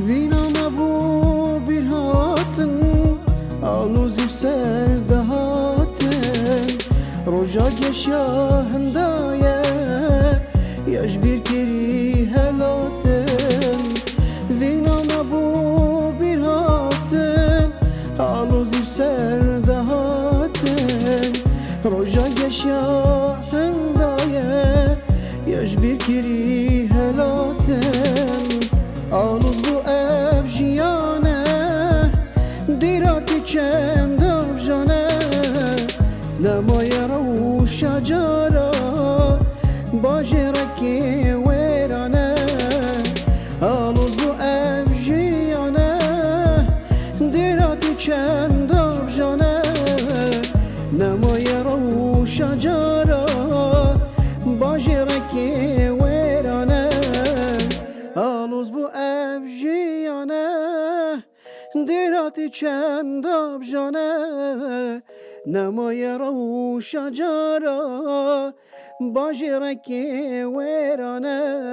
وینا مبو بیرهاتن آلوزی بسر دهاتن روژا گشیا هندایه یاش بیر کری هلاتن وینا مبو بیرهاتن آلوزی بسر دهاتن روژا گشیا هندایه یاش بیر کری هلاتن آلوز بو اف جیانه دیراتی چند اب جانه نمای رو شجارا باجرکی ویرانه آلوز بو اف جیانه دیراتی چند اب جانه نمای رو شجارا باجرکی ویرانه آلوز بو اف جیانه دیراتی چند آب جانه نمای رو شجارا باجرکی ویرانه